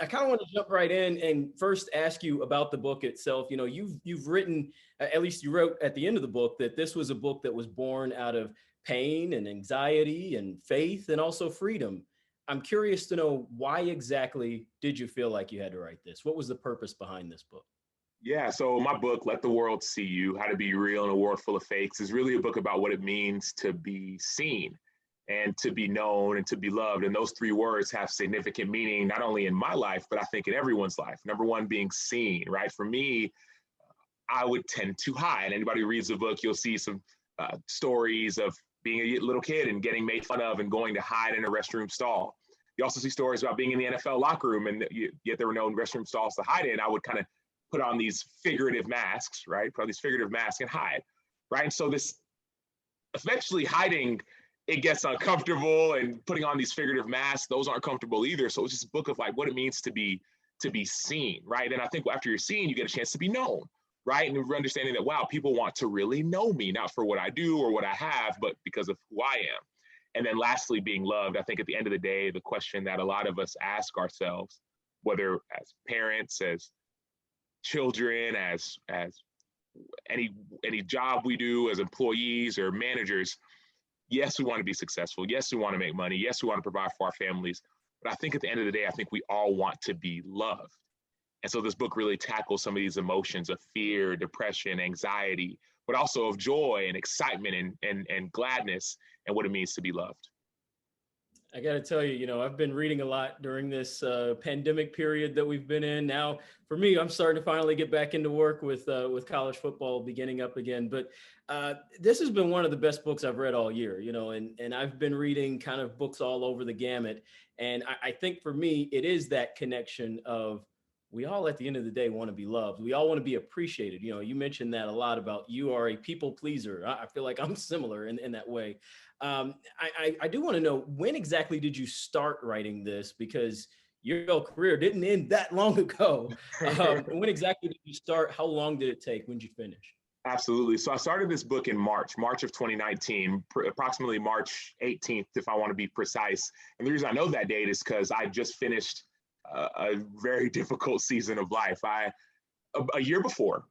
I kind of want to jump right in and first ask you about the book itself. You know, you've written, at least you wrote at the end of the book, that this was a book that was born out of pain and anxiety and faith and also freedom. I'm curious to know, why exactly did you feel like you had to write this? What was the purpose behind this book? Yeah, so my book, Let the World See You, How to Be Real in a World Full of Fakes, is really a book about what it means to be seen and to be known and to be loved. And those three words have significant meaning, not only in my life, but I think in everyone's life. Number one, being seen, right? For me, I would tend to hide. Anybody who reads the book, you'll see some stories of being a little kid and getting made fun of and going to hide in a restroom stall. You also see stories about being in the NFL locker room, and yet there were no restroom stalls to hide in. I would kind of put on these figurative masks, right? Put on these figurative masks and hide, right? And so this eventually hiding, it gets uncomfortable, and putting on these figurative masks, those aren't comfortable either. So it's just a book of like what it means to be seen, right? And I think after you're seen, you get a chance to be known, right? And we're understanding that, wow, people want to really know me, not for what I do or what I have, but because of who I am. And then lastly, being loved. I think at the end of the day, the question that a lot of us ask ourselves, whether as parents, as children, as any job we do, as employees or managers, yes, we want to be successful. Yes, we want to make money. Yes, we want to provide for our families. But I think at the end of the day, I think we all want to be loved. And so this book really tackles some of these emotions of fear, depression, anxiety, but also of joy and excitement and gladness, and what it means to be loved. I got to tell you, I've been reading a lot during this pandemic period that we've been in. Now, for me, I'm starting to finally get back into work with college football beginning up again. But this has been one of the best books I've read all year, and I've been reading kind of books all over the gamut. And I think for me, it is that connection of, we all at the end of the day want to be loved. We all want to be appreciated. You mentioned that a lot about, you are a people pleaser. I feel like I'm similar in that way. I do want to know, when exactly did you start writing this? Because your career didn't end that long ago. When exactly did you start? How long did it take? When did you finish? Absolutely. So I started this book in March of 2019, approximately March 18th, if I want to be precise. And the reason I know that date is because I just finished a very difficult season of life. A year before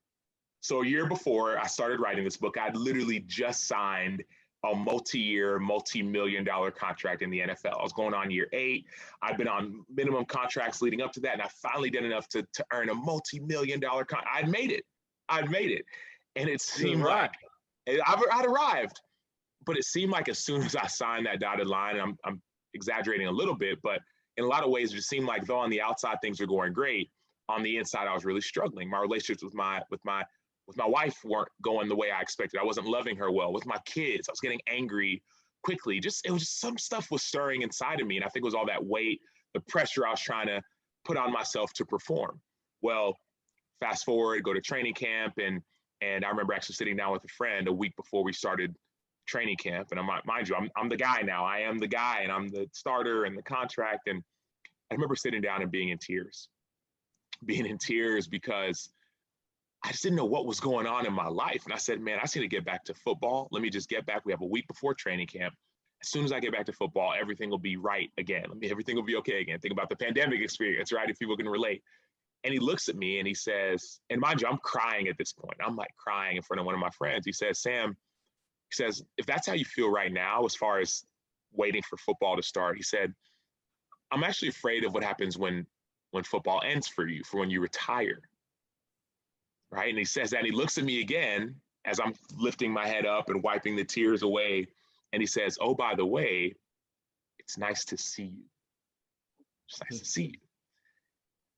I started writing this book, I'd literally just signed a multi-year, multi-million-dollar contract in the NFL. I was going on year 8. I'd been on minimum contracts leading up to that, and I finally did enough to earn a multi-million-dollar contract. I'd made it. And it seemed like I'd arrived, but it seemed like as soon as I signed that dotted line, and I'm exaggerating a little bit, but in a lot of ways, it just seemed like, though on the outside things were going great, on the inside I was really struggling. My relationships with my wife weren't going the way I expected. I wasn't loving her well. With my kids, I was getting angry quickly. It was just some stuff was stirring inside of me, and I think it was all that weight, the pressure I was trying to put on myself to perform. Well, fast forward, go to training camp, and I remember actually sitting down with a friend a week before we started training camp. And mind you, I'm the guy now. I am the guy, and I'm the starter and the contract. And I remember sitting down and being in tears because I just didn't know what was going on in my life. And I said, man, I just need to get back to football. Let me just get back. We have a week before training camp. As soon as I get back to football, everything will be right again. Everything will be okay again. Think about the pandemic experience, right? If people can relate. And he looks at me and he says, and mind you, I'm crying at this point. I'm like crying in front of one of my friends. He says, Sam, if that's how you feel right now, as far as waiting for football to start, he said, I'm actually afraid of what happens when football ends for you, for when you retire. Right. And he says that, and he looks at me again as I'm lifting my head up and wiping the tears away. And he says, oh, by the way, it's nice to see you. It's nice to see you.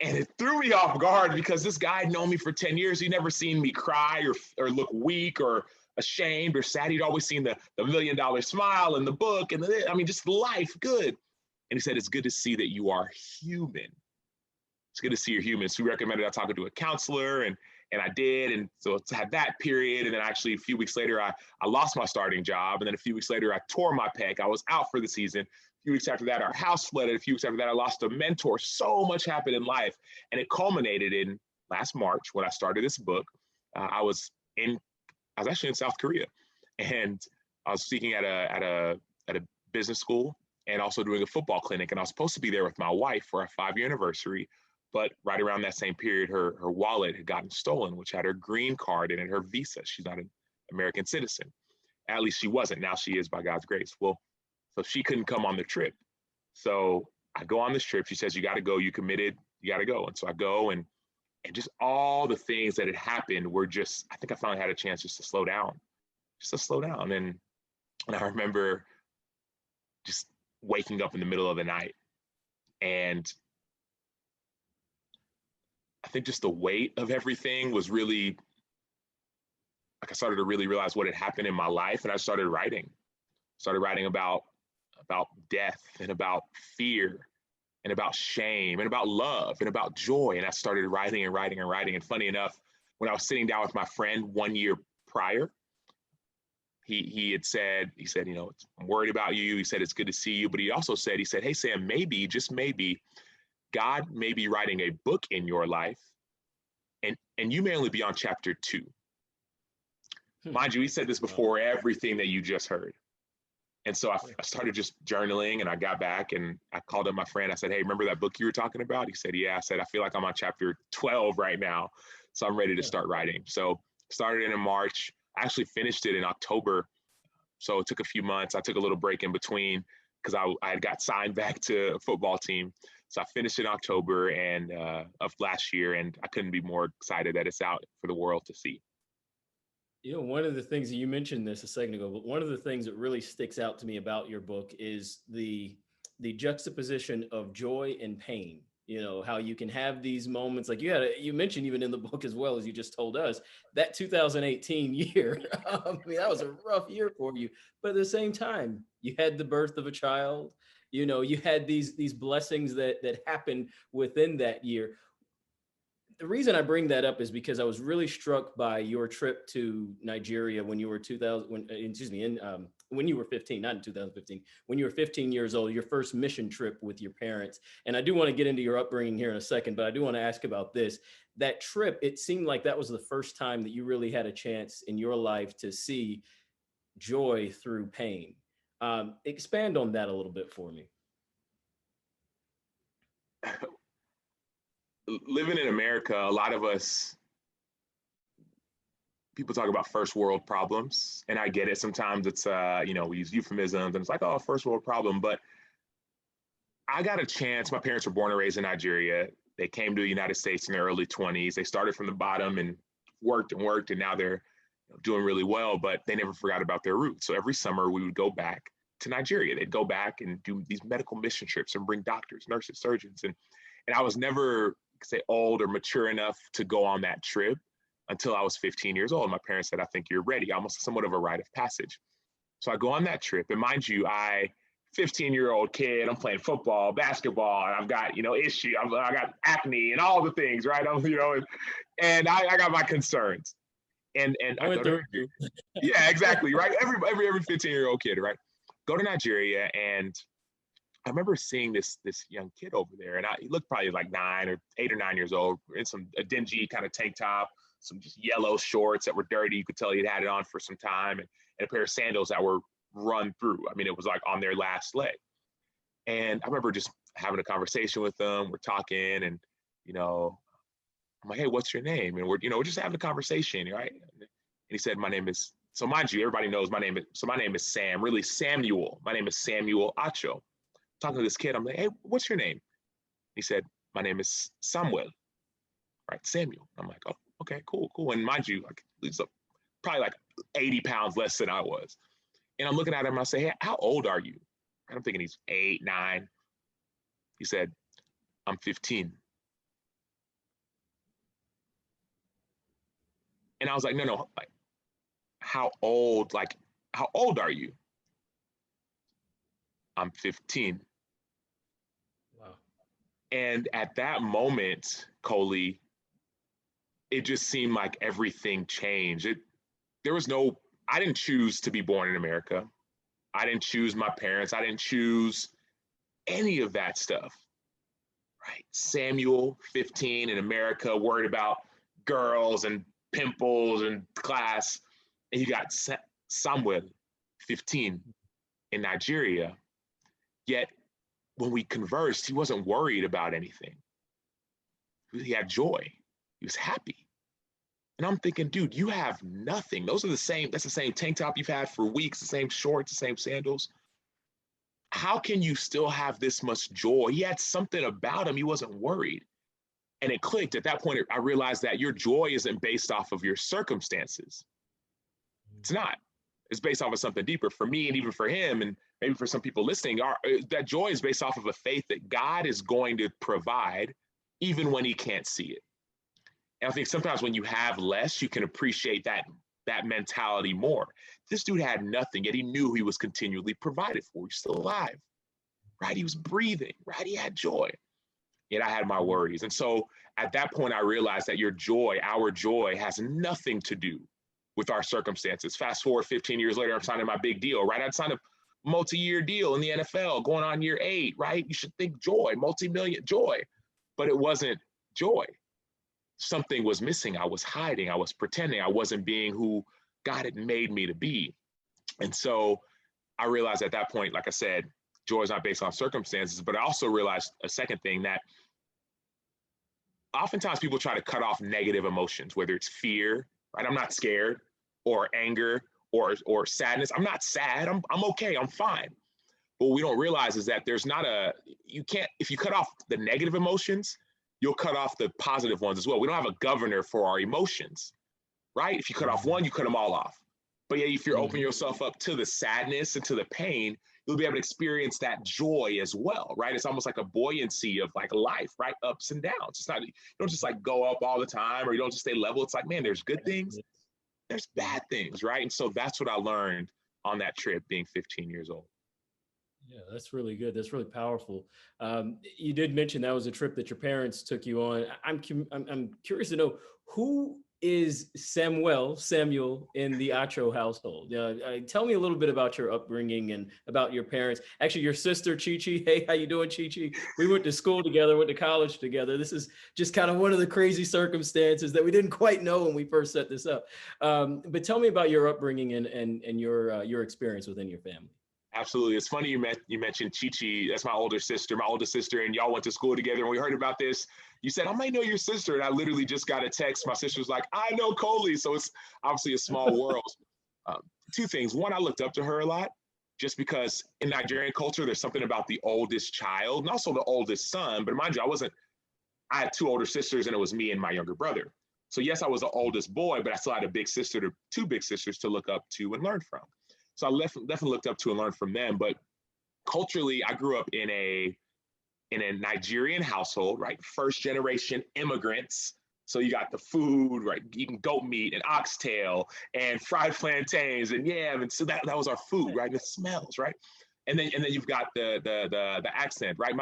And it threw me off guard because this guy had known me for 10 years. He'd never seen me cry or look weak or ashamed or sad. He'd always seen the $1 million smile in the book and just life good. And he said, it's good to see that you are human. It's good to see you're human. So we recommended I talk to a counselor, and I did. And so I had that period. And then actually a few weeks later, I lost my starting job. And then a few weeks later, I tore my pec. I was out for the season. Few weeks after that, our house flooded. A few weeks after that, I lost a mentor. So much happened in life. And it culminated in last March when I started this book. I was actually in South Korea, and I was speaking at a business school and also doing a football clinic. And I was supposed to be there with my wife for our 5-year anniversary. But right around that same period, her wallet had gotten stolen, which had her green card in it, her visa. She's not an American citizen. At least she wasn't. Now she is, by God's grace. Well, so she couldn't come on the trip. So I go on this trip. She says, you got to go. You committed. You got to go. And so I go, and just all the things that had happened were just, I think I finally had a chance just to slow down, And I remember just waking up in the middle of the night, and I think just the weight of everything was really, like, I started to really realize what had happened in my life. And I started writing about death, and about fear, and about shame, and about love, and about joy. And I started writing and writing and writing. And funny enough, when I was sitting down with my friend 1 year prior, he said, you know, I'm worried about you. He said, it's good to see you. But he also said, hey, Sam, maybe, just maybe, God may be writing a book in your life, and you may only be on chapter 2. Mind you, he said this before everything that you just heard. And so I started just journaling, and I got back and I called up my friend. I said, hey, remember that book you were talking about? He said, yeah. I said, I feel like I'm on chapter 12 right now. So I'm ready to start writing. So started it in March. I actually finished it in October. So it took a few months. I took a little break in between because I had got signed back to a football team. So I finished in October of last year, and I couldn't be more excited that it's out for the world to see. You know, one of the things that you mentioned this a second ago, but one of the things that really sticks out to me about your book is the juxtaposition of joy and pain. You know, how you can have these moments like you mentioned even in the book, as well as you just told us, that 2018 year. I mean, that was a rough year for you, but at the same time, you had the birth of a child. You know, you had these blessings that happened within that year. The reason I bring that up is because I was really struck by your trip to Nigeria when you were 2000, when you were 15, not in 2015, when you were 15 years old, your first mission trip with your parents. And I do want to get into your upbringing here in a second, but I do want to ask about this. That trip, it seemed like that was the first time that you really had a chance in your life to see joy through pain. Expand on that a little bit for me. Living in America, a lot of us, people talk about first world problems, and I get it. Sometimes it's, we use euphemisms, and it's like, oh, first world problem. But I got a chance. My parents were born and raised in Nigeria. They came to the United States in their early 20s. They started from the bottom and worked, and now they're doing really well, but they never forgot about their roots. So every summer we would go back to Nigeria. They'd go back and do these medical mission trips and bring doctors, nurses, surgeons. And I was never, say, old or mature enough to go on that trip until I was 15 years old. My parents said, I think you're ready, almost somewhat of a rite of passage. So I go on that trip, and mind you, 15-year-old kid, I'm playing football, basketball, and I've got, issue. I got acne and all the things, right? And I got my concerns. And I went through. Yeah, exactly, right? Every 15-year-old kid, right? Go to Nigeria, and I remember seeing this young kid over there, and he looked probably like 8 or 9 years old, in a dingy kind of tank top, some just yellow shorts that were dirty. You could tell he'd had it on for some time, and a pair of sandals that were run through. I mean, it was like on their last leg. And I remember just having a conversation with them. We're talking, and I'm like, hey, what's your name? And we're just having a conversation, right? And he said, my name is. So mind you, everybody knows my name is. So my name is Sam. Really, Samuel. My name is Samuel Acho. Talking to this kid, I'm like, hey, what's your name? He said, my name is Samuel, right? Samuel. I'm like, oh, okay, cool. And mind you, like, he's probably like 80 pounds less than I was. And I'm looking at him, and I say, hey, how old are you? And I'm thinking he's 8, 9. He said, I'm 15. And I was like, no, like, how old are you? I'm 15. Wow. And at that moment, Coley, it just seemed like everything changed. I didn't choose to be born in America. I didn't choose my parents. I didn't choose any of that stuff, right? Samuel, 15, in America, worried about girls and pimples and class. And you got Samuel, 15, in Nigeria, Yet when we conversed, he wasn't worried about anything. He had joy. He was happy. And I'm thinking, dude, you have nothing. Those are the same, that's the same tank top you've had for weeks, the same shorts, the same sandals. How can you still have this much joy? He had something about him. He wasn't worried. And it clicked. At that point, I realized that your joy isn't based off of your circumstances. It's not. It's based off of something deeper. For me, and even for him, and maybe for some people listening, that joy is based off of a faith that God is going to provide even when he can't see it. And I think sometimes when you have less, you can appreciate that mentality more. This dude had nothing, yet he knew he was continually provided for. He's still alive, right? He was breathing, right? He had joy. Yet I had my worries. And so at that point, I realized that our joy has nothing to do with our circumstances. Fast forward 15 years later, I'm signing my big deal, right? I'd signed a multi-year deal in the NFL going on year 8, right? You should think joy, multi-million joy, but it wasn't joy. Something was missing. I was hiding. I was pretending. I wasn't being who God had made me to be. And so I realized at that point, like I said, joy is not based on circumstances, but I also realized a second thing, that oftentimes people try to cut off negative emotions, whether it's fear, right? I'm not scared, or anger, or sadness. I'm not sad. I'm okay. I'm fine. But what we don't realize is that there's not if you cut off the negative emotions, you'll cut off the positive ones as well. We don't have a governor for our emotions, right? If you cut off one, you cut them all off. But yeah, if you're opening yourself up to the sadness and to the pain, you'll be able to experience that joy as well, right? It's almost like a buoyancy of like life, right? Ups and downs. It's not, you don't just like go up all the time, or you don't just stay level. It's like, man, there's good things, there's bad things, right? And so that's what I learned on that trip, being 15 years old. Yeah, that's really good. That's really powerful. You did mention that was a trip that your parents took you on. I'm curious to know, who is Samuel in the Acho household? Tell me a little bit about your upbringing and about your parents. Actually, your sister Chi-Chi. Hey, how you doing, Chi-Chi? We went to school together, went to college together. This is just kind of one of the crazy circumstances that we didn't quite know when we first set this up. But tell me about your upbringing and your experience within your family. Absolutely. It's funny you mentioned Chi-Chi. That's my older sister, and y'all went to school together. And we heard about this. You said, I might know your sister. And I literally just got a text. My sister was like, I know Coley. So it's obviously a small world. Two things. One, I looked up to her a lot, just because in Nigerian culture, there's something about the oldest child and also the oldest son. But mind you, I had 2 older sisters, and it was me and my younger brother. So yes, I was the oldest boy, but I still had two big sisters to look up to and learn from. So I definitely looked up to and learned from them. But culturally, I grew up in a Nigerian household, right? First generation immigrants. So you got the food, right? Eating goat meat and oxtail and fried plantains and yam. And so that was our food, right? And the smells, right? And then you've got the accent, right?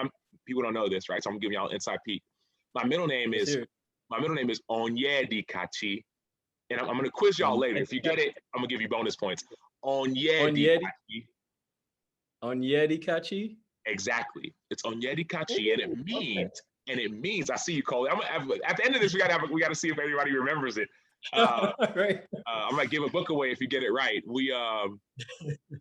People don't know this, right? So I'm giving y'all an inside peek. My middle name is Onyedikachi. And I'm going to quiz y'all later. If you get it, I'm going to give you bonus points. Onyedikachi. Onyedikachi? Exactly. It's Onyedikachi, and it means, I see you, Coley. At the end of this, we got to see if everybody remembers it. Right. I might give a book away if you get it right.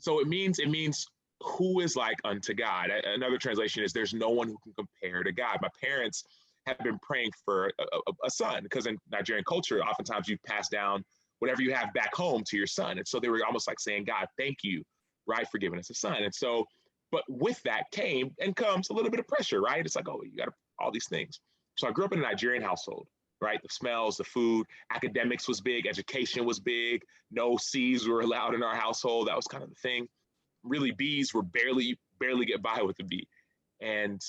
So it means who is like unto God. Another translation is there's no one who can compare to God. My parents have been praying for a son, because in Nigerian culture, oftentimes you pass down whatever you have back home to your son. And so they were almost like saying, God, thank you, right, for giving us a son. And so, but with that comes a little bit of pressure, right? It's like, oh, you got all these things. So I grew up in a Nigerian household, right? The smells, the food, academics was big, education was big. No C's were allowed in our household. That was kind of the thing. Really, B's were barely get by with a B. And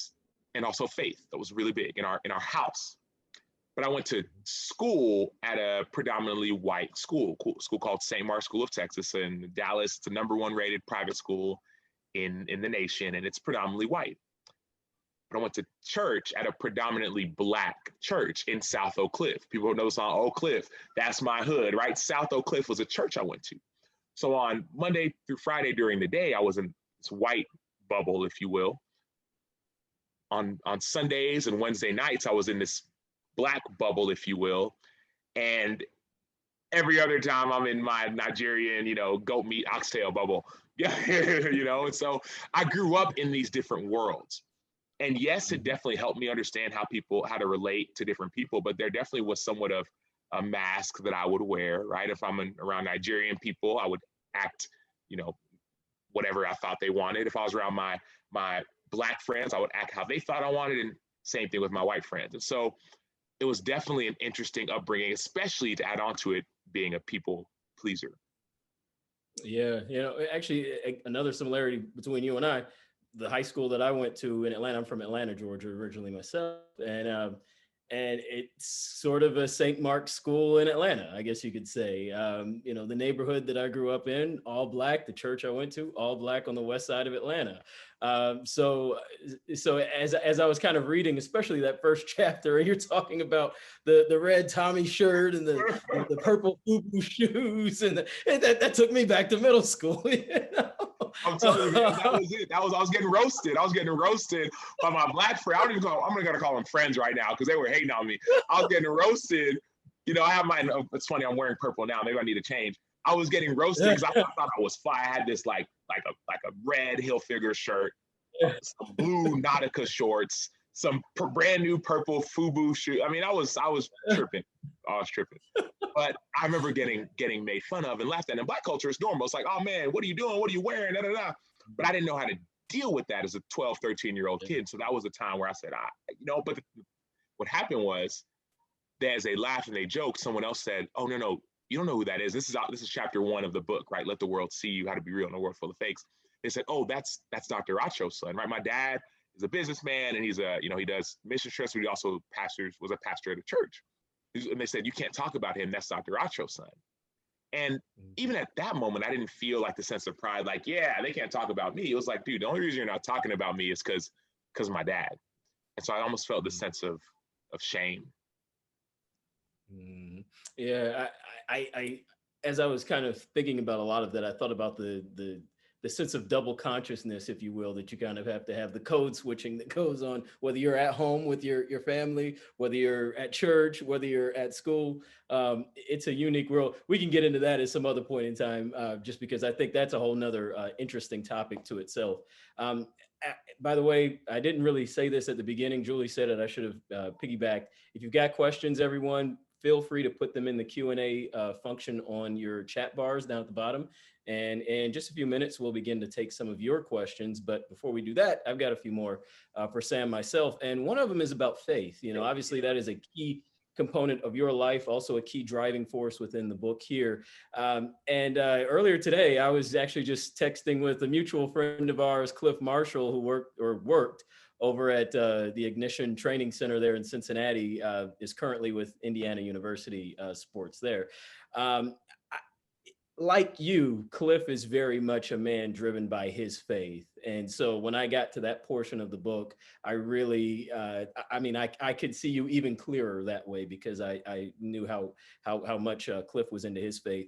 also faith, that was really big in our house. But I went to school at a predominantly white school called St. Mark's School of Texas in Dallas. It's the #1 rated private school in the nation, and it's predominantly white. But I went to church at a predominantly Black church in South Oak Cliff. People know the song Oak Cliff. That's my hood, right? South Oak Cliff was a church I went to. So on Monday through Friday during the day, I was in this white bubble, if you will. On Sundays and Wednesday nights, I was in this Black bubble, if you will. And every other time I'm in my Nigerian, goat meat oxtail bubble. Yeah, and so I grew up in these different worlds. And yes, it definitely helped me understand how to relate to different people, but there definitely was somewhat of a mask that I would wear, right? If around Nigerian people, I would act, you know, whatever I thought they wanted. If I was around my Black friends, I would act how they thought I wanted, and same thing with my white friends. And so it was definitely an interesting upbringing, especially to add on to it being a people pleaser. Yeah, actually, another similarity between you and I, the high school that I went to in Atlanta, I'm from Atlanta, Georgia, originally myself, and it's sort of a St. Mark's school in Atlanta, I guess you could say. The neighborhood that I grew up in, all Black. The church I went to, all Black on the west side of Atlanta. So as I was kind of reading, especially that first chapter, and you're talking about the red Tommy shirt and the purple FUBU shoes, and that took me back to middle school. I'm telling you, man, that was it. I was getting roasted. I was getting roasted by my Black friend. I'm gonna call them friends right now because they were hating on me. I was getting roasted. I have my. It's funny. I'm wearing purple now. Maybe I need to change. I was getting roasted because I thought I was fly. I had this like a red Hilfiger shirt, some blue Nautica shorts, some brand new purple FUBU shoe. I mean, I was tripping. I was tripping. But I remember getting made fun of and laughed at. In Black culture, it's normal. It's like, oh man, what are you doing? What are you wearing? Da, da, da. But I didn't know how to deal with that as a 12, 13-year-old kid. So that was a time where I said, but what happened was that as they laughed and they joked, someone else said, oh, no, you don't know who that is. This is chapter 1 of the book, right? Let the world see you, how to be real in a world full of fakes. They said, oh, that's Dr. Acho's son, right? My dad is a businessman and he's he does mission trips, but he also was a pastor at a church. And they said, you can't talk about him. That's Dr. Acho's son. And even at that moment, I didn't feel like the sense of pride, like, yeah, they can't talk about me. It was like, dude, the only reason you're not talking about me is because of my dad. And so I almost felt the sense of shame. Yeah, I as I was kind of thinking about a lot of that, I thought about the sense of double consciousness, if you will, that you kind of have to have, the code switching that goes on, whether you're at home with your family, whether you're at church, whether you're at school. It's a unique world. We can get into that at some other point in time, just because I think that's a whole nother interesting topic to itself. By the way, I didn't really say this at the beginning. Julie said it. I should have piggybacked. If you've got questions, everyone, feel free to put them in the Q&A function on your chat bars down at the bottom. And in just a few minutes, we'll begin to take some of your questions. But before we do that, I've got a few more for Sam, myself. And one of them is about faith. Obviously that is a key component of your life, also a key driving force within the book here. Earlier today, I was actually just texting with a mutual friend of ours, Cliff Marshall, who worked over at the Ignition Training Center there in Cincinnati, is currently with Indiana University sports there. Like you, Cliff is very much a man driven by his faith. And so when I got to that portion of the book, I really, I could see you even clearer that way, because I knew how much Cliff was into his faith.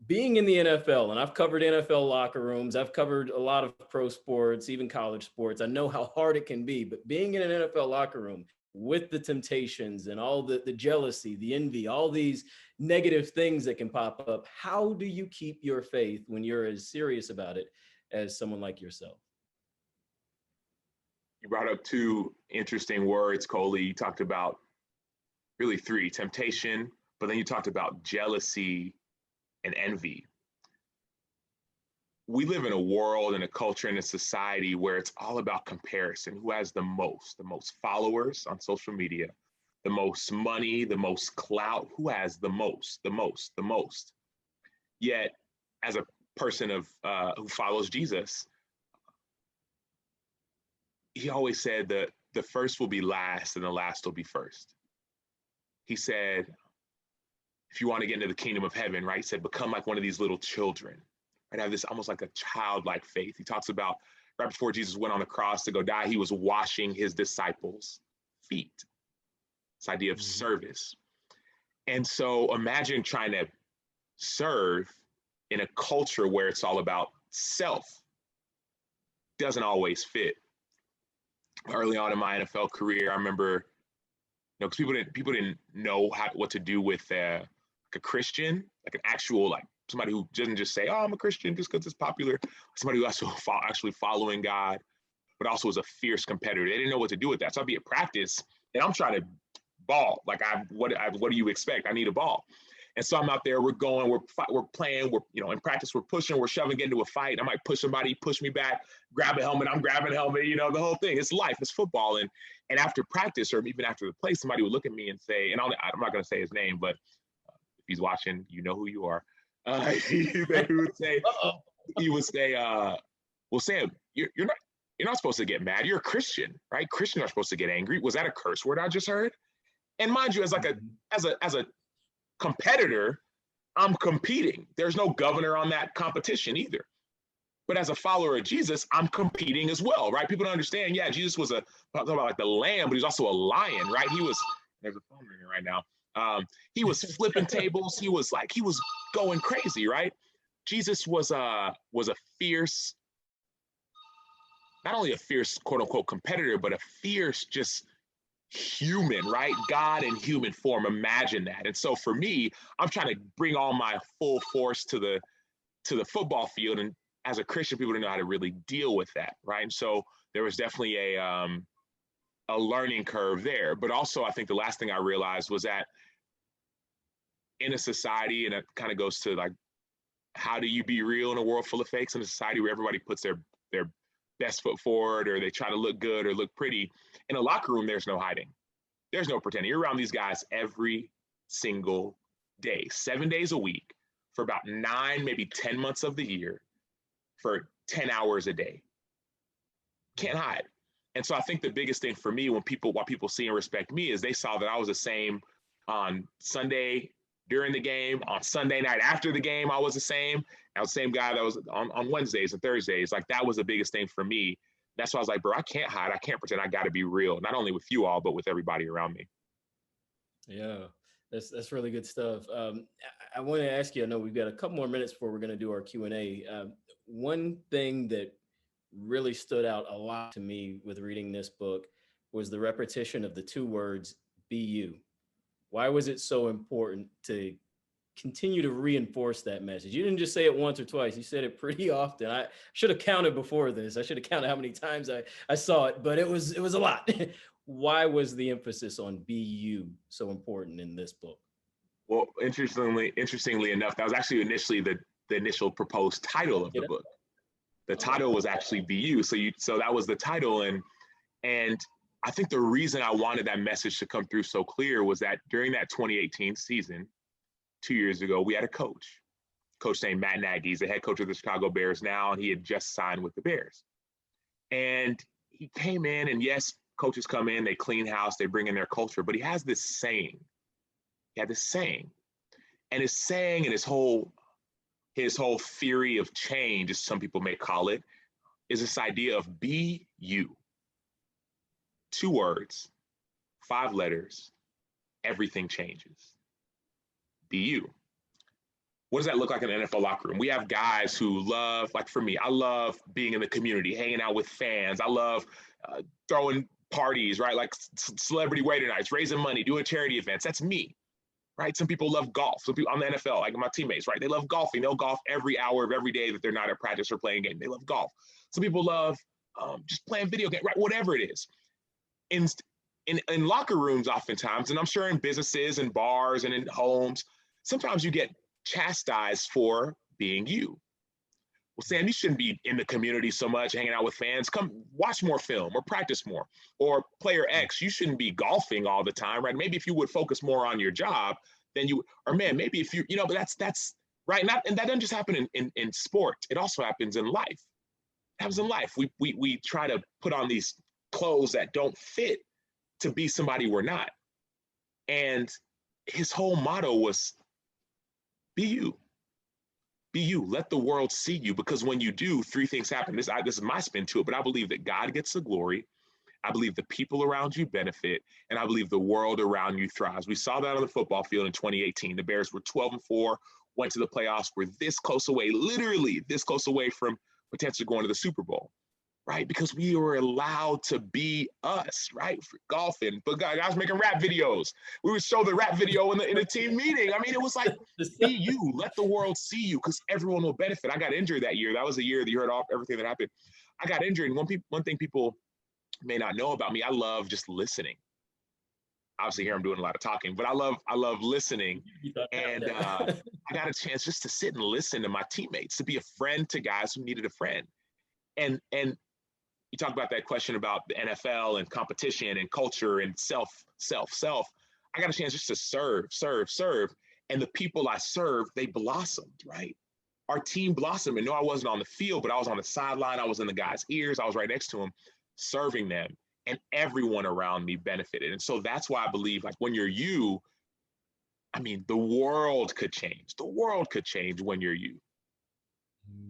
Being in the NFL, and I've covered NFL locker rooms, I've covered a lot of pro sports, even college sports. I know how hard it can be, but being in an NFL locker room with the temptations and all the jealousy, the envy, all these negative things that can pop up, how do you keep your faith when you're as serious about it as someone like yourself? You brought up 2 interesting words, Coley. You talked about really 3: temptation, but then you talked about jealousy and envy. We live in a world and a culture and a society where it's all about comparison. Who has the most followers on social media, the most money, the most clout? Who has the most? Yet, as a person who follows Jesus, he always said that the first will be last and the last will be first. He said, if you want to get into the kingdom of heaven, right? He said, become like one of these little children. Right? Have this almost like a childlike faith. He talks about right before Jesus went on the cross to go die, he was washing his disciples' feet. This idea of service. And so imagine trying to serve in a culture where it's all about self. Doesn't always fit. Early on in my NFL career, I remember, because people didn't know what to do with a Christian, like an actual somebody who doesn't just say, oh, I'm a Christian just because it's popular. Somebody who also actually following God, but also is a fierce competitor. They didn't know what to do with that. So I'd be at practice and I'm trying to ball. Like, what do you expect? I need a ball. And so I'm out there, we're going, we're playing, in practice, we're pushing, we're shoving, get into a fight. I might push somebody, push me back, grab a helmet, I'm grabbing a helmet, the whole thing. It's life, it's football. And after practice, or even after the play, somebody would look at me and say, and I'm not going to say his name, but if he's watching, you know who you are. He would say, well, Sam, you're not supposed to get mad. You're a Christian, right? Christians are supposed to get angry. Was that a curse word I just heard? And mind you, as a competitor, I'm competing. There's no governor on that competition either. But as a follower of Jesus, I'm competing as well, right? People don't understand. Yeah, Jesus was talking about like the lamb, but he's also a lion, right? There's a phone ringing right now. He was flipping tables. He was going crazy, right? Jesus was a fierce, not only a fierce quote unquote competitor, but a fierce just human, right? God in human form. Imagine that. And so for me, I'm trying to bring all my full force to the football field. And as a Christian, people don't know how to really deal with that, right? And so there was definitely a learning curve there. But also, I think the last thing I realized was that in a society, and it kind of goes to like, how do you be real in a world full of fakes? In a society where everybody puts their best foot forward, or they try to look good or look pretty. In a locker room, there's no hiding. There's no pretending. You're around these guys every single day, 7 days a week, for about 9, maybe 10 months of the year, for 10 hours a day. Can't hide. And so I think the biggest thing for me, why people see and respect me, is they saw that I was the same on Sunday during the game, on Sunday night after the game, I was the same. I was the same guy that was on Wednesdays and Thursdays. Like, that was the biggest thing for me. That's why I was like, bro, I can't hide. I can't pretend. I got to be real, not only with you all, but with everybody around me. Yeah, that's really good stuff. I want to ask you, I know we've got a couple more minutes before we're going to do our Q&A. One thing that really stood out a lot to me with reading this book was the repetition of the 2 words, be you. Why was it so important to continue to reinforce that message? You didn't just say it once or twice. You said it pretty often. I should have counted before this. I should have counted how many times I saw it, but it was a lot. Why was the emphasis on be you so important in this book? Well, interestingly enough, that was actually initially the initial proposed title of the book. The title was actually be you. So that was the title. And I think the reason I wanted that message to come through so clear was that during that 2018 season, 2 years ago, we had a coach named Matt Nagy. He's the head coach of the Chicago Bears now, and he had just signed with the Bears. And he came in, and yes, coaches come in, they clean house, they bring in their culture, but he has this saying. He had this saying. And his saying and his whole theory of change, as some people may call it, is this idea of be you. 2 words, 5 letters, everything changes. Be you. What does that look like in an NFL locker room? We have guys who love, like for me, I love being in the community, hanging out with fans. I love throwing parties, right? Like celebrity waiter nights, raising money, doing charity events. That's me, right? Some people love golf. Some people on the NFL, like my teammates, right? They love golfing. They'll golf every hour of every day that they're not at practice or playing a game. They love golf. Some people love just playing video games, right? Whatever it is. In locker rooms, oftentimes, and I'm sure in businesses and bars and in homes, sometimes you get chastised for being you. Well, Sam, you shouldn't be in the community so much, hanging out with fans. Come watch more film or practice more. Or player X, you shouldn't be golfing all the time, right? Maybe if you would focus more on your job, then you, or man, maybe if you know, but that's right. And that doesn't just happen in sport. It also happens in life. It happens in life. We try to put on these clothes that don't fit to be somebody we're not. And his whole motto was, be you. Be you. Let the world see you. Because when you do, 3 things happen. This is my spin to it, but I believe that God gets the glory. I believe the people around you benefit, and I believe the world around you thrives. We saw that on the football field in 2018. The Bears were 12-4, went to the playoffs, were this close away, literally this close away from potentially going to the Super Bowl. right? Because we were allowed to be us, right? For golfing, but guys making rap videos. We would show the rap video in the team meeting. I mean, it was like, be you, let the world see you, because everyone will benefit. I got injured that year. That was the year that you heard everything that happened. I got injured. And one thing people may not know about me, I love just listening. Obviously here I'm doing a lot of talking, but I love listening. And I got a chance just to sit and listen to my teammates, to be a friend to guys who needed a friend. And you talk about that question about the NFL and competition and culture and self. I got a chance just to serve. And the people I served, they blossomed, right? Our team blossomed. And no, I wasn't on the field, but I was on the sideline. I was in the guys' ears. I was right next to them, serving them. And everyone around me benefited. And so that's why I believe, like, when you're you, I mean, the world could change. The world could change when you're you.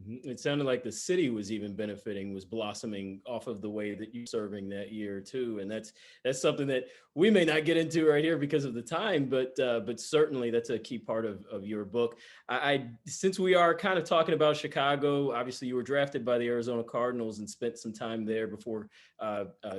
It sounded like the city was even benefiting, was blossoming off of the way that you're serving that year too. And that's something that we may not get into right here because of the time, but certainly that's a key part of your book. I since we are kind of talking about Chicago, obviously you were drafted by the Arizona Cardinals and spent some time there before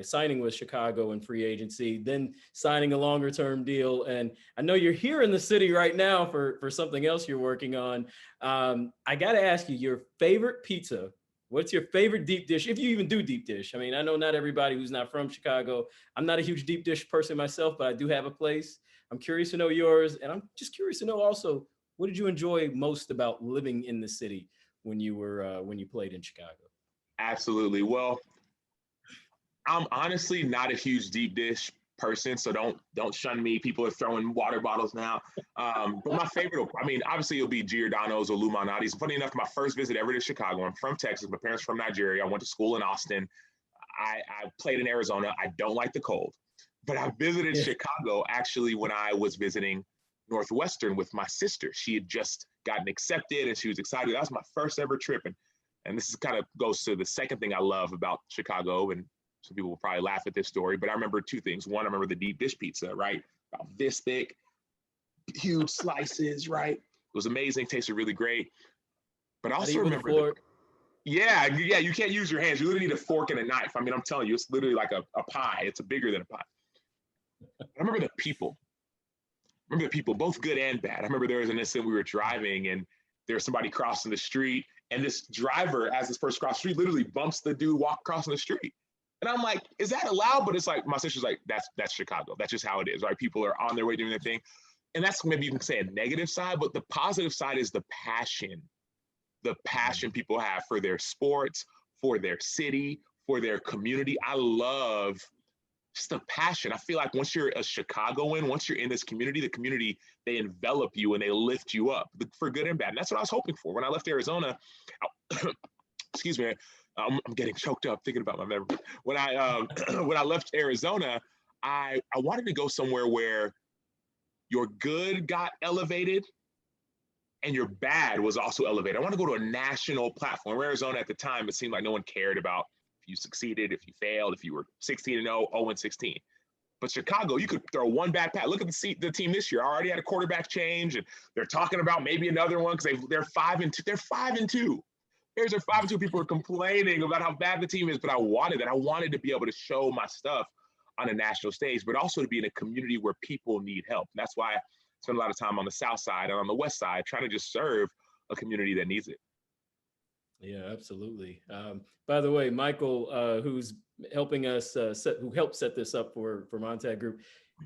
signing with Chicago in free agency, then signing a longer term deal. And I know you're here in the city right now for something else you're working on. I got to ask you, your favorite pizza. What's your favorite deep dish, if you even do deep dish? I mean, I know not everybody who's not from Chicago. I'm not a huge deep dish person myself, but I do have a place. I'm curious to know yours. And I'm just curious to know also, what did you enjoy most about living in the city when you played in Chicago? Absolutely. Well, I'm honestly not a huge deep dish person, so don't shun me. People are throwing water bottles now. But my favorite, I mean, obviously it'll be Giordano's or Lou Malnati's. Funny enough, my first visit ever to Chicago, I'm from Texas. My parents from Nigeria. I went to school in Austin. I played in Arizona. I don't like the cold, but I visited Chicago actually when I was visiting Northwestern with my sister. She had just gotten accepted and she was excited. That was my first ever trip. And this is kind of goes to the second thing I love about Chicago. And some people will probably laugh at this story, but I remember two things. One, I remember the deep dish pizza, right? About this thick, huge slices, right? It was amazing, tasted really great. But I also remember, yeah, you can't use your hands. You literally need a fork and a knife. I mean, I'm telling you, it's literally like a pie. It's bigger than a pie. I remember the people. Both good and bad. I remember there was an incident we were driving and there was somebody crossing the street, and this driver, as this person crossed the street, literally bumps the dude crossing the street. And I'm like, is that allowed? But it's like, my sister's like, that's Chicago. That's just how it is, right? People are on their way doing their thing. And that's maybe you can say a negative side, but the positive side is the passion people have for their sports, for their city, for their community. I love just the passion. I feel like once you're a Chicagoan, once you're in this community, the community, they envelop you and they lift you up for good and bad. And that's what I was hoping for. When I left Arizona, excuse me, I'm getting choked up thinking about my memory. When I left Arizona, I wanted to go somewhere where your good got elevated and your bad was also elevated. I want to go to a national platform. Arizona at the time, it seemed like no one cared about if you succeeded, if you failed, if you were 16-0, 0-16. But Chicago, you could throw one bad pass. Look at the team this year. I already had a quarterback change, and they're talking about maybe another one because they're 5-2. They're 5-2. There's a 5-2. People are complaining about how bad the team is, but I wanted that. I wanted to be able to show my stuff on a national stage, but also to be in a community where people need help. And that's why I spend a lot of time on the South Side and on the West Side, trying to just serve a community that needs it. Yeah, absolutely. By the way, Michael, who's helping us who helped set this up for Montag Group,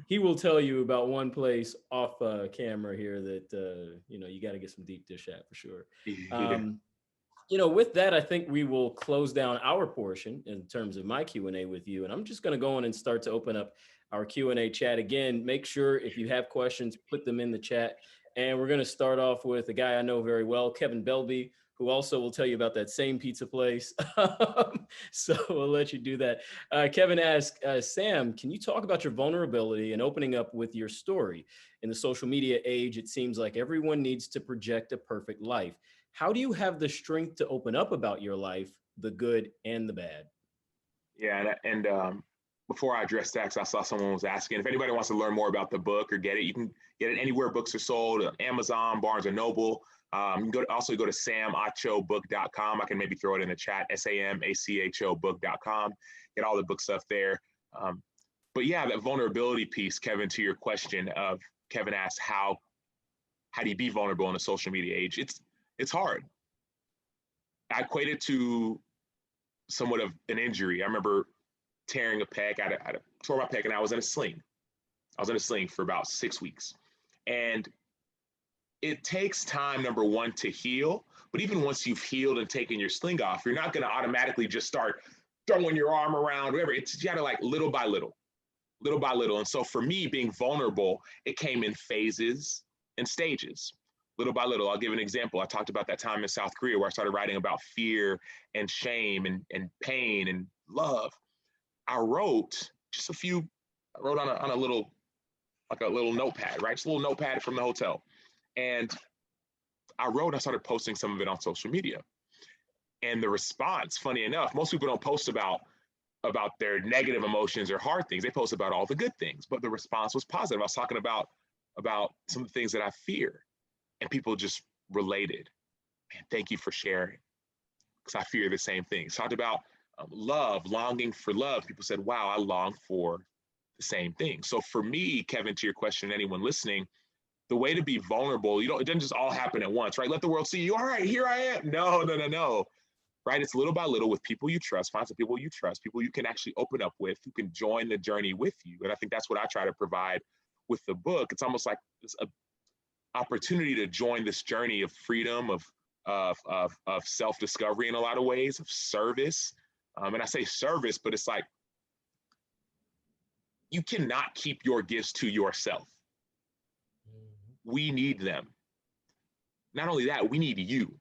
he will tell you about one place off camera here that you got to get some deep dish at for sure. With that, I think we will close down our portion in terms of my Q&A with you. And I'm just going to go in and start to open up our Q&A chat. Again, make sure if you have questions, put them in the chat. And we're going to start off with a guy I know very well, Kevin Belby, who also will tell you about that same pizza place. So we'll let you do that. Kevin asked, Sam, can you talk about your vulnerability and opening up with your story? In the social media age, it seems like everyone needs to project a perfect life. How do you have the strength to open up about your life, the good and the bad? Yeah, and before I address that, I saw someone was asking, if anybody wants to learn more about the book or get it, you can get it anywhere books are sold, Amazon, Barnes & Noble. You can also go to samachobook.com. I can maybe throw it in the chat, SAMACHO book.com. Get all the book stuff there. But yeah, that vulnerability piece, Kevin, to your question of Kevin asked, how do you be vulnerable in a social media age? It's hard. I equate it to somewhat of an injury. I remember tearing a pec. I tore my pec and I was in a sling. I was in a sling for about 6 weeks. And it takes time, number one, to heal. But even once you've healed and taken your sling off, you're not going to automatically just start throwing your arm around, whatever. It's, you got to, like, little by little. And so for me, being vulnerable, it came in phases and stages, little by little. I'll give an example. I talked about that time in South Korea where I started writing about fear and shame and pain and love. I wrote on a little, like a little notepad, right? Just a little notepad from the hotel. And I wrote and I started posting some of it on social media. And the response, funny enough, most people don't post about their negative emotions or hard things. They post about all the good things, but the response was positive. I was talking about some of the things that I fear, and people just related. Man, thank you for sharing, because I fear the same things. Talked about love, longing for love. People said, wow, I long for the same thing. So for me, Kevin, to your question, anyone listening, the way to be vulnerable, it doesn't just all happen at once, right? Let the world see you. All right, here I am. No. Right? It's little by little with people you trust. Find some people you trust, people you can actually open up with, who can join the journey with you. And I think that's what I try to provide with the book. It's almost like this opportunity to join this journey of freedom, of self-discovery in a lot of ways, of service. And I say service, but it's like, you cannot keep your gifts to yourself. We need them. Not only that, we need you.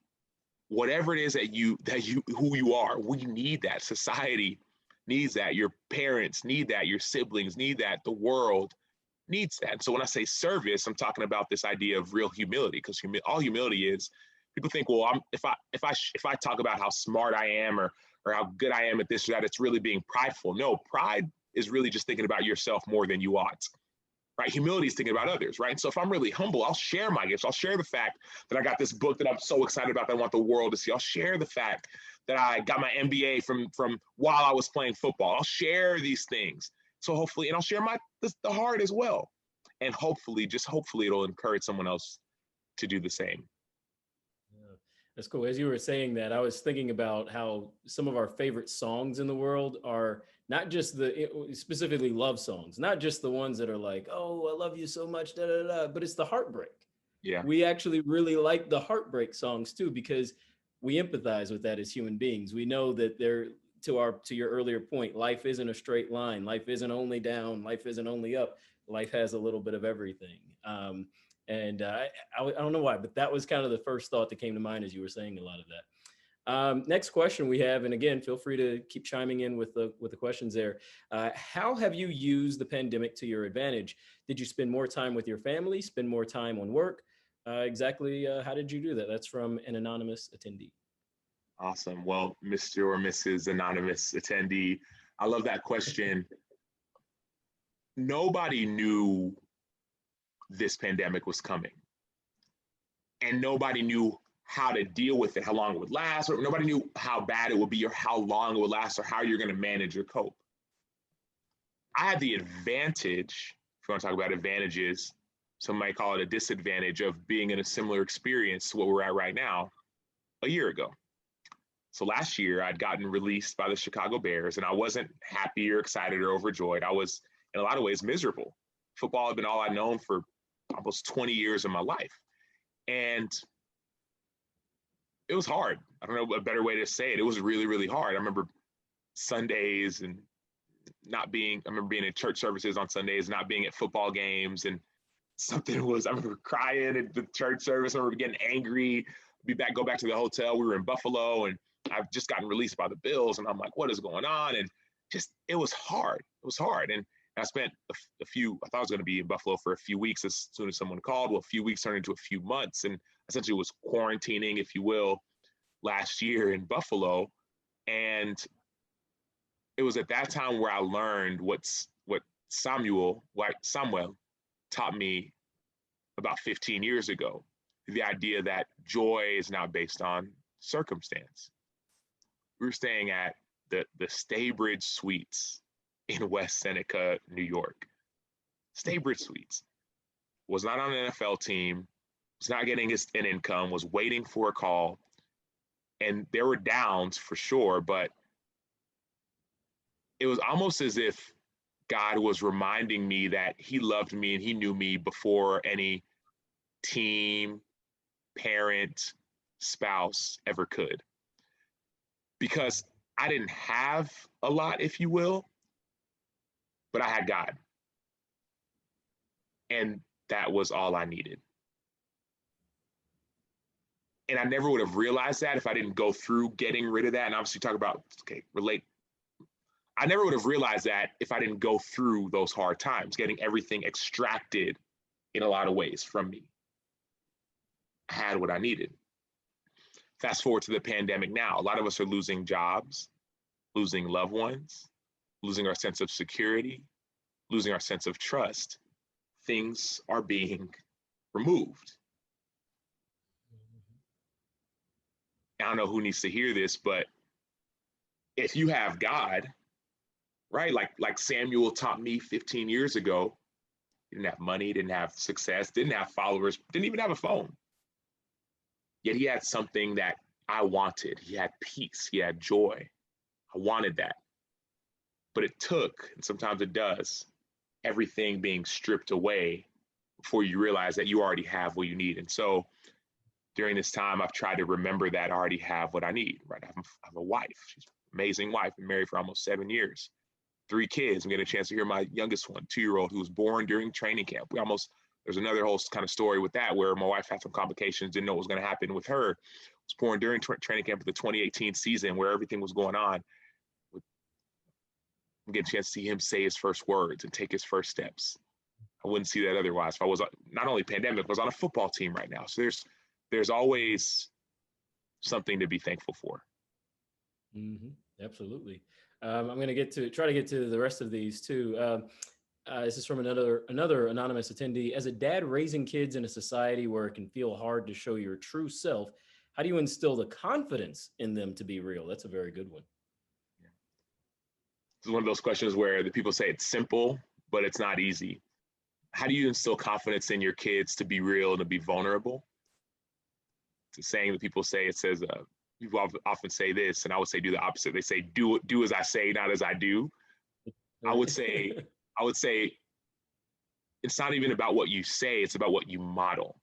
Whatever it is that who you are, we need that. Society needs that. Your parents need that. Your siblings need that. The world needs that. And so when I say service, I'm talking about this idea of real humility, because all humility is, people think, well, if I talk about how smart I am or how good I am at this or that, it's really being prideful. No, pride is really just thinking about yourself more than you ought. Right? Humility is thinking about others, right? And so if I'm really humble, I'll share my gifts. I'll share the fact that I got this book that I'm so excited about that I want the world to see. I'll share the fact that I got my MBA from while I was playing football. I'll share these things. So hopefully, and I'll share the heart as well. And hopefully, it'll encourage someone else to do the same. Yeah, that's cool. As you were saying that, I was thinking about how some of our favorite songs in the world are not just specifically love songs, not just the ones that are like, oh, I love you so much, da, da, da, but it's the heartbreak. Yeah. We actually really like the heartbreak songs too, because we empathize with that as human beings. We know that to your earlier point, life isn't a straight line. Life isn't only down. Life isn't only up. Life has a little bit of everything. And I don't know why, but that was kind of the first thought that came to mind as you were saying a lot of that. Next question we have, and again, feel free to keep chiming in with the questions there. How have you used the pandemic to your advantage? Did you spend more time with your family, spend more time on work? Exactly how did you do that? That's from an anonymous attendee. Awesome. Well, Mr. or Mrs. Anonymous attendee, I love that question. Nobody knew this pandemic was coming, and nobody knew how to deal with it, how long it would last, or nobody knew how bad it would be or how long it would last or how you're going to manage or cope. I had the advantage, if you want to talk about advantages, some might call it a disadvantage, of being in a similar experience to what we're at right now a year ago. So last year I'd gotten released by the Chicago Bears, and I wasn't happy or excited or overjoyed. I was in a lot of ways miserable. Football had been all I'd known for almost 20 years of my life. And it was hard. I don't know a better way to say it. It was really, really hard. I remember Sundays and I remember being in church services on Sundays, not being at football games. And I remember crying at the church service. I remember getting angry, go back to the hotel. We were in Buffalo, and I've just gotten released by the Bills. And I'm like, what is going on? And it was hard. It was hard. And I spent I thought I was going to be in Buffalo for a few weeks as soon as someone called. Well, a few weeks turned into a few months, and essentially was quarantining, if you will, last year in Buffalo. And it was at that time where I learned what Samuel taught me about 15 years ago. the idea that joy is not based on circumstance. We were staying at the Staybridge Suites in West Seneca, New York. Staybridge Suites. Was not on an NFL team, was not getting an income, was waiting for a call. And there were downs for sure, but it was almost as if God was reminding me that he loved me and he knew me before any team, parent, spouse ever could. Because I didn't have a lot, if you will, but I had God. And that was all I needed. And I never would have realized that if I didn't go through getting rid of that. And obviously talk about, relate. I never would have realized that if I didn't go through those hard times, getting everything extracted in a lot of ways from me. I had what I needed. Fast forward to the pandemic now. A lot of us are losing jobs, losing loved ones, losing our sense of security, losing our sense of trust. Things are being removed. I don't know who needs to hear this, but if you have God, right? Like Samuel taught me 15 years ago, he didn't have money, didn't have success, didn't have followers, didn't even have a phone. Yet he had something that I wanted. He had peace, he had joy. I wanted that. But it took, and sometimes it does, everything being stripped away before you realize that you already have what you need. And so during this time, I've tried to remember that I already have what I need, right? I have a wife. She's an amazing wife. Been married for almost 7 years. 3 kids. I'm getting a chance to hear my youngest one, 2-year-old, who was born during training camp. There's another whole kind of story with that where my wife had some complications, didn't know what was going to happen with her. Was born during training camp of the 2018 season where everything was going on. I'm getting a chance to see him say his first words and take his first steps. I wouldn't see that otherwise. If I was not only pandemic, I was on a football team right now. So there's always something to be thankful for. Mm-hmm. Absolutely. I'm going to try to get to the rest of these too. This is from another anonymous attendee. As a dad raising kids in a society where it can feel hard to show your true self, how do you instill the confidence in them to be real? That's a very good one. It's one of those questions where the people say it's simple, but it's not easy. How do you instill confidence in your kids to be real and to be vulnerable? It's a saying that people say, it says, people often say this, and I would say do the opposite. They say, do as I say, not as I do. I would say it's not even about what you say, it's about what you model.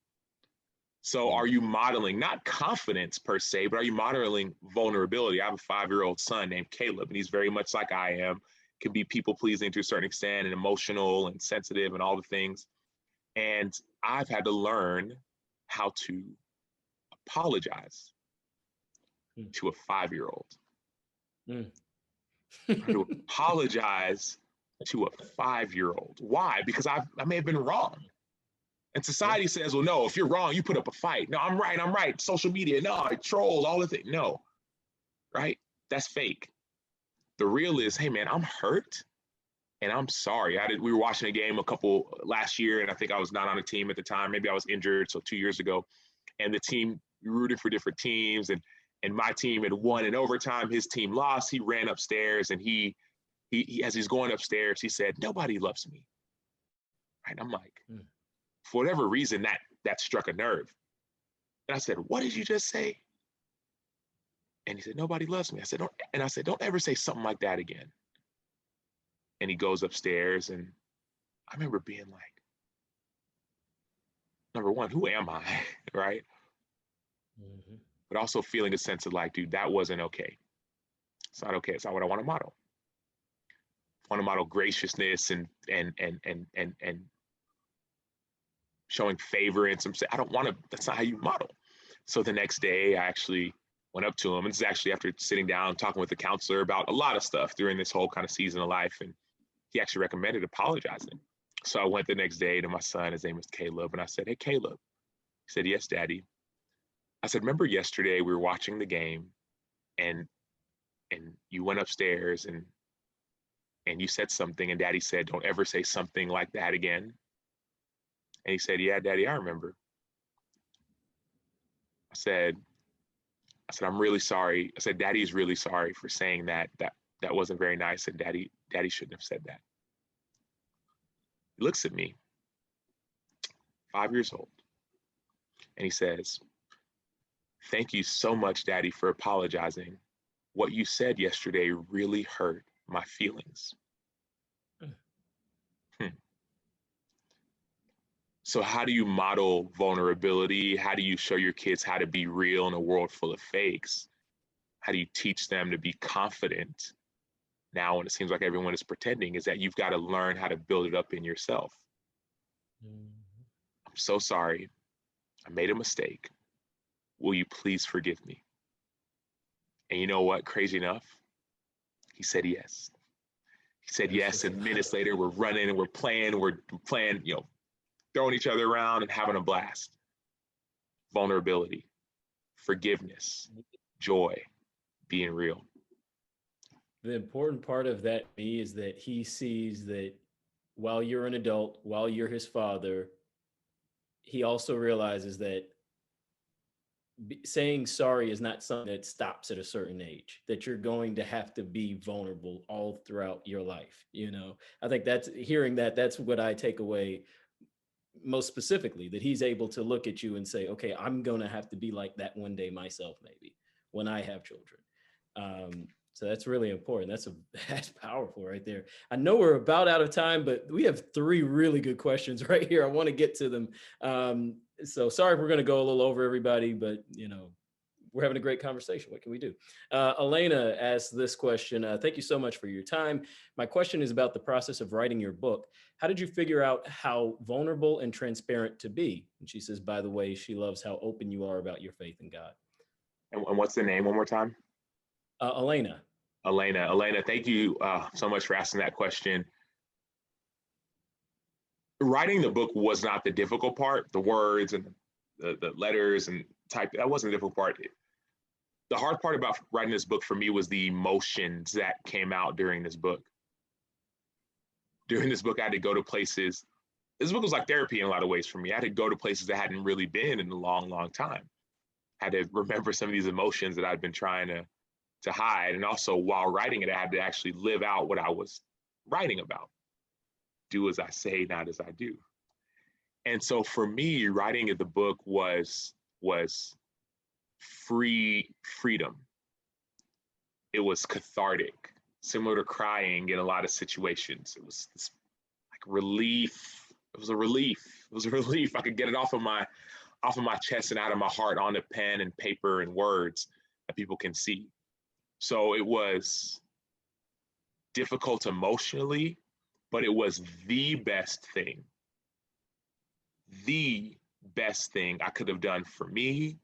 So are you modeling, not confidence per se, but are you modeling vulnerability? I have a 5-year-old son named Caleb, and he's very much like I am, can be people pleasing to a certain extent and emotional and sensitive and all the things. And I've had to learn how to apologize to a 5-year-old. To apologize to a 5-year-old. Why? Because I may have been wrong. And society says, well, no, if you're wrong, you put up a fight. No, I'm right. Social media, no, trolls, all the things. No, right? That's fake. The real is, hey, man, I'm hurt and I'm sorry. We were watching a game last year, and I think I was not on a team at the time. Maybe I was injured, so 2 years ago. And the team, we rooted for different teams, and my team had won in overtime. His team lost. He ran upstairs, and he as he's going upstairs, he said, nobody loves me. Right? I'm like, for whatever reason, that struck a nerve. And I said, what did you just say? And he said, nobody loves me. I said, don't ever say something like that again. And he goes upstairs, and I remember being like, number one, who am I? Right? Mm-hmm. But also feeling a sense of like, dude, that wasn't okay. It's not okay. It's not what I want to model. I want to model graciousness and showing favor and some. I don't want to. That's not how you model. So the next day, I actually went up to him, and this is actually after sitting down talking with the counselor about a lot of stuff during this whole kind of season of life, and he actually recommended apologizing. So I went the next day to my son. His name is Caleb, and I said, "Hey, Caleb." He said, "Yes, Daddy." I said, "Remember yesterday we were watching the game, and you went upstairs and you said something, and Daddy said, don't ever say something like that again." And he said, "Yeah, Daddy, I remember." I said, I'm really sorry. I said, Daddy's really sorry for saying that. That wasn't very nice. And Daddy shouldn't have said that. He looks at me, 5 years old, and he says, thank you so much, Daddy, for apologizing. What you said yesterday really hurt my feelings. So how do you model vulnerability? How do you show your kids how to be real in a world full of fakes? How do you teach them to be confident now when it seems like everyone is pretending? Is that you've got to learn how to build it up in yourself. I'm so sorry. I made a mistake. Will you please forgive me? And you know what? Crazy enough, he said yes. He said yes, and minutes later, we're running and we're playing, throwing each other around and having a blast. Vulnerability, forgiveness, joy, being real. The important part of that to me is that he sees that while you're an adult, while you're his father, he also realizes that saying sorry is not something that stops at a certain age, that you're going to have to be vulnerable all throughout your life. I think that's what I take away most specifically, that he's able to look at you and say, okay, I'm going to have to be like that one day myself, maybe when I have children. So that's really important. That's powerful right there. I know we're about out of time, but we have 3 really good questions right here. I want to get to them. So sorry if we're going to go a little over, everybody, but we're having a great conversation. What can we do? Elena asked this question. Thank you so much for your time. My question is about the process of writing your book. How did you figure out how vulnerable and transparent to be? And she says, by the way, she loves how open you are about your faith in God. And what's the name one more time? Elena. Elena, thank you so much for asking that question. Writing the book was not the difficult part. The words and the letters and type, that wasn't the difficult part. The hard part about writing this book for me was the emotions that came out during this book. During this book, I had to go to places. This book was like therapy in a lot of ways for me. I had to go to places I hadn't really been in a long, long time. I had to remember some of these emotions that I'd been trying to hide. And also while writing it, I had to actually live out what I was writing about. Do as I say, not as I do. And so for me, writing the book was freedom. It was cathartic, similar to crying in a lot of situations. It was this, like, relief. It was a relief. I could get it off of my chest and out of my heart onto pen and paper and words that people can see. So it was difficult emotionally, but it was the best thing I could have done for me,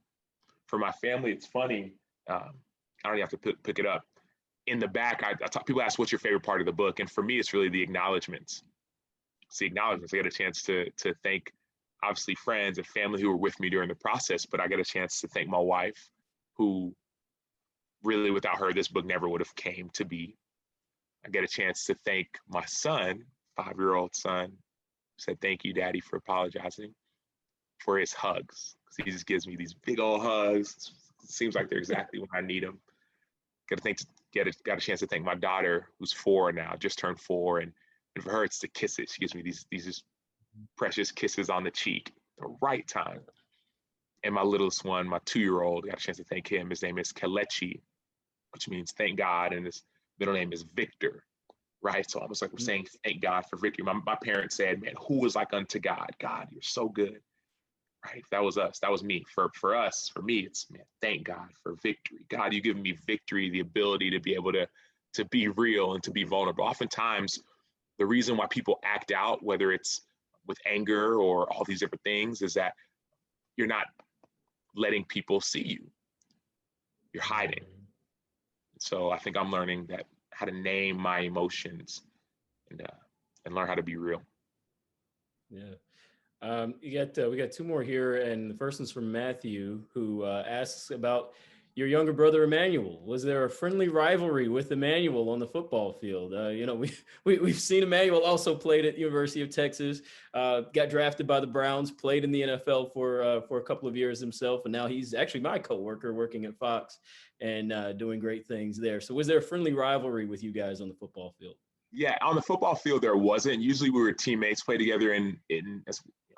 for my family. It's funny. I don't even have to pick it up. In the back, people ask, what's your favorite part of the book? And for me, it's really the acknowledgements. It's the acknowledgements. I get a chance to thank, obviously, friends and family who were with me during the process, but I get a chance to thank my wife, who really, without her, this book never would have came to be. I get a chance to thank my son, 5-year-old son, said, thank you, Daddy, for apologizing, for his hugs. He just gives me these big old hugs. It seems like they're exactly when I need them. Got a chance to thank my daughter, who's 4 now, just turned 4. And for her, it's the kisses. She gives me these just precious kisses on the cheek at the right time. And my littlest one, my 2-year-old, got a chance to thank him. His name is Kelechi, which means thank God. And his middle name is Victor, right? So almost like we're saying thank God for victory. My parents said, man, who is like unto God? God, you're so good, right? That was us. That was me. For us, for me, it's, man, thank God for victory. God, you've given me victory, the ability to be able to be real and to be vulnerable. Oftentimes, the reason why people act out, whether it's with anger or all these different things, is that you're not letting people see you. You're hiding. So I think I'm learning how to name my emotions and learn how to be real. Yeah. We got 2 more here, and the first one's from Matthew, who asks about your younger brother Emmanuel. Was there a friendly rivalry with Emmanuel on the football field? We've seen Emmanuel also played at University of Texas, got drafted by the Browns, played in the NFL for a couple of years himself, and now he's actually my coworker working at Fox and doing great things there. So was there a friendly rivalry with you guys on the football field? Yeah, on the football field, there wasn't. Usually we were teammates, played together in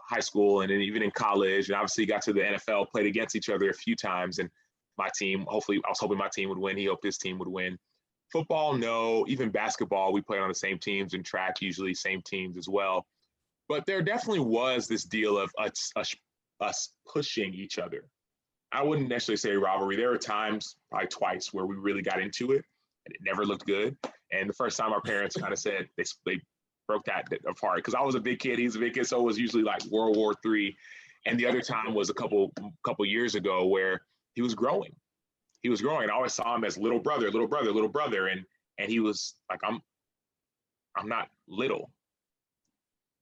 high school and then even in college. And obviously got to the NFL, played against each other a few times. And my team, hopefully, I was hoping my team would win. He hoped his team would win. Football, no. Even basketball, we played on the same teams, and track, usually same teams as well. But there definitely was this deal of us pushing each other. I wouldn't necessarily say rivalry. There were times, probably twice, where we really got into it and it never looked good. And the first time our parents kind of said they broke that apart because I was a big kid, he's a big kid, so it was usually like World War III. And the other time was a couple years ago where he was growing. He was growing. I always saw him as little brother, and he was like, I'm not little.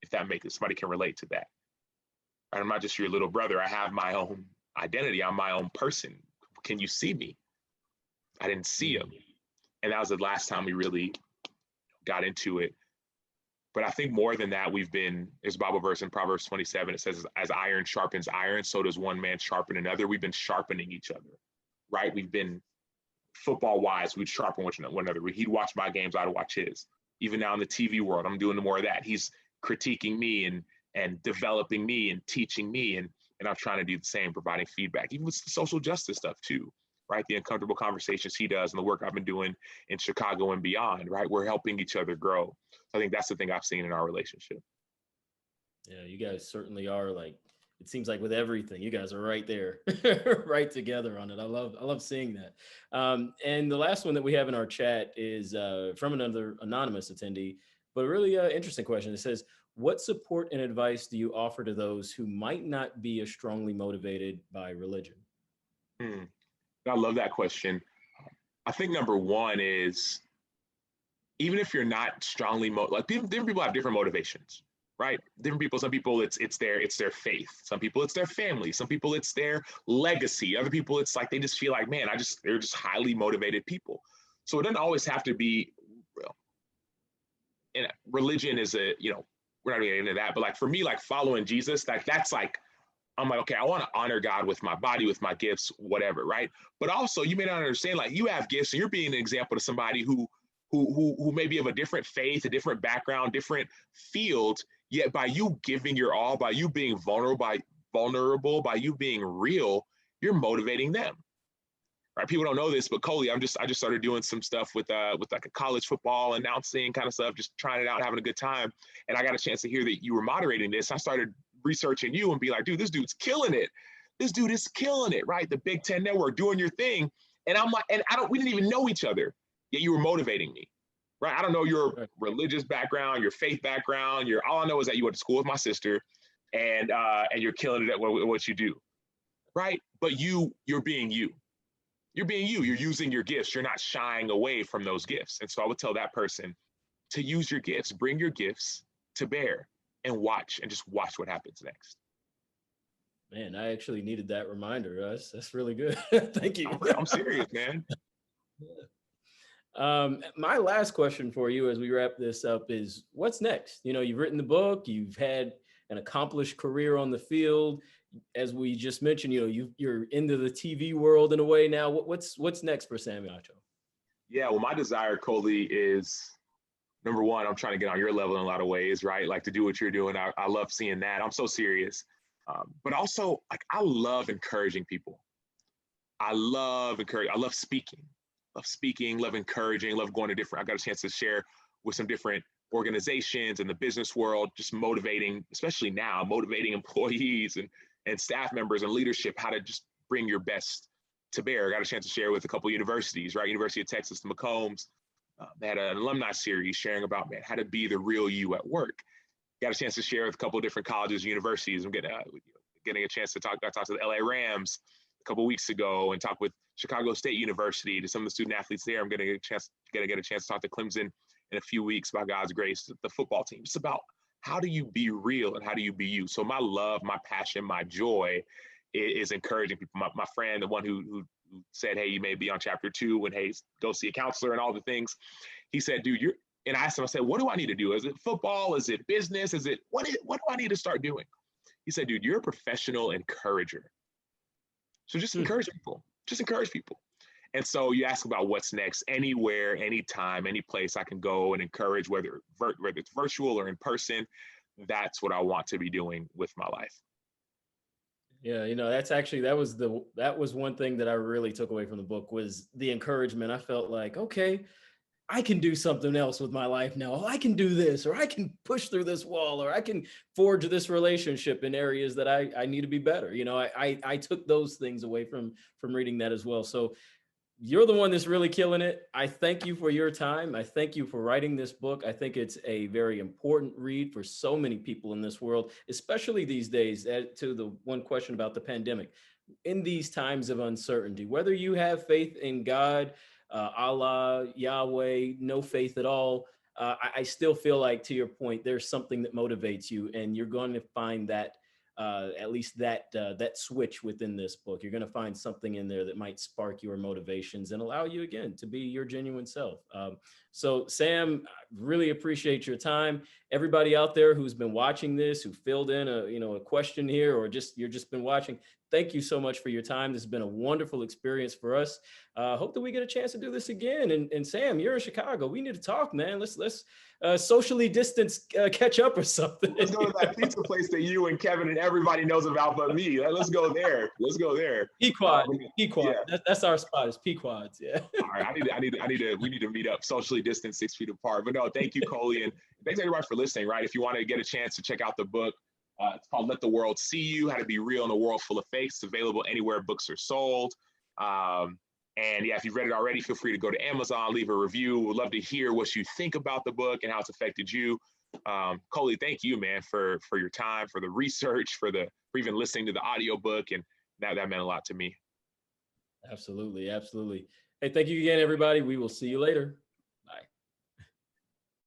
If that makes it, somebody can relate to that. I'm not just your little brother. I have my own identity. I'm my own person. Can you see me? I didn't see him. And that was the last time we really got into it. But I think more than that, there's a Bible verse in Proverbs 27. It says, as iron sharpens iron, so does one man sharpen another. We've been sharpening each other, right? We've been football-wise, we'd sharpen one another. He'd watch my games, I'd watch his. Even now in the TV world, I'm doing more of that. He's critiquing me and developing me and teaching me. And I'm trying to do the same, providing feedback, even with social justice stuff too. Right? The uncomfortable conversations he does and the work I've been doing in Chicago and beyond, right? We're helping each other grow. So I think that's the thing I've seen in our relationship. Yeah, you guys certainly are like, it seems like with everything, you guys are right there, right together on it. I love seeing that. And the last one that we have in our chat is from another anonymous attendee, but a really interesting question. It says, what support and advice do you offer to those who might not be as strongly motivated by religion? I love that question. I think number one is, even if you're not strongly like different people have different motivations, right? Different people. Some people it's their faith. Some people it's their family. Some people it's their legacy. Other people it's like they just feel like, man, they're just highly motivated people. So it doesn't always have to be real. And religion is we're not getting into that, but like for me, like following Jesus, that's like, I'm like, okay, I want to honor God with my body, with my gifts, whatever, right? But also, you may not understand, like you have gifts, and you're being an example to somebody who may be of a different faith, a different background, different field. Yet, by you giving your all, by you being vulnerable, by you being real, you're motivating them, right? People don't know this, but Coley, I just started doing some stuff with like a college football announcing kind of stuff, just trying it out, having a good time. And I got a chance to hear that you were moderating this. I started researching you and be like, dude, this dude's killing it. This dude is killing it, right? The Big Ten Network doing your thing. And I'm like, we didn't even know each other, yet you were motivating me, right? I don't know your religious background, your faith background. All I know is that you went to school with my sister, and you're killing it at what you do, right? But you're being you. You're being you. You're using your gifts. You're not shying away from those gifts. And so I would tell that person to use your gifts, bring your gifts to bear, and just watch what happens next. Man, I actually needed that reminder. That's really good. Thank you. I'm serious, man. My last question for you as we wrap this up is, what's next? You've written the book, you've had an accomplished career on the field. As we just mentioned, you're into the TV world in a way now. What's next for Sammy Acho? Yeah, well, my desire, Coley, is number one, I'm trying to get on your level in a lot of ways, right? Like to do what you're doing. I love seeing that. I'm so serious. But also, like, I love encouraging people. I love speaking. Love encouraging, love going to I got a chance to share with some different organizations in the business world, just motivating, especially now, motivating employees and staff members and leadership, how to just bring your best to bear. I got a chance to share with a couple of universities, right? University of Texas, the McCombs. They had an alumni series sharing about, man, how to be the real you at work. Got a chance to share with a couple of different colleges, universities. I'm getting a chance to talk to the LA Rams a couple of weeks ago and talk with Chicago State University, to some of the student athletes there. I'm going to get a chance to talk to Clemson in a few weeks, by God's grace, the football team. It's about how do you be real and how do you be you? So my love, my passion, my joy is encouraging people. My friend, the one who said, hey, you may be on chapter 2 and hey, go see a counselor and all the things. He said, dude, and I asked him, I said, what do I need to do? Is it football? Is it business? What do I need to start doing? He said, dude, you're a professional encourager. So just encourage people. Just encourage people. And so you ask about what's next. Anywhere, anytime, any place I can go and encourage, whether it's virtual or in person, that's what I want to be doing with my life. Yeah, that was one thing that I really took away from the book was the encouragement. I felt like, okay, I can do something else with my life now. Oh, I can do this, or I can push through this wall, or I can forge this relationship in areas that I need to be better. I took those things away from reading that as well. So you're the one that's really killing it. I thank you for your time. I thank you for writing this book. I think it's a very important read for so many people in this world, especially these days. To the one question about the pandemic, in these times of uncertainty, whether you have faith in God, Allah, Yahweh, no faith at all, I still feel like, to your point, there's something that motivates you, and you're going to find that at least that switch within this book. You're going to find something in there that might spark your motivations and allow you again to be your genuine self. So Sam, I really appreciate your time. Everybody out there who's been watching this, who filled in a question here, or you're just been watching, thank you so much for your time. This has been a wonderful experience for us. Hope that we get a chance to do this again. And Sam, you're in Chicago. We need to talk, man. Let's socially distance catch up or something. Let's go to that pizza place that you and Kevin and everybody knows about but me. Let's go there. Let's go there. Pequod. Yeah. That's our spot. It's Pequods. Yeah. All right. We need to meet up socially distanced 6 feet apart. But no, thank you, Coley. And thanks everybody for listening, right? If you want to get a chance to check out the book, it's called Let the World See You, How to Be Real in a World Full of Fakes. It's available anywhere books are sold. And yeah, if you've read it already, feel free to go to Amazon, leave a review. We'd love to hear what you think about the book and how it's affected you. Coley, thank you, man, for your time, for the research, for even listening to the audiobook. And that meant a lot to me. Absolutely. Absolutely. Hey, thank you again, everybody. We will see you later.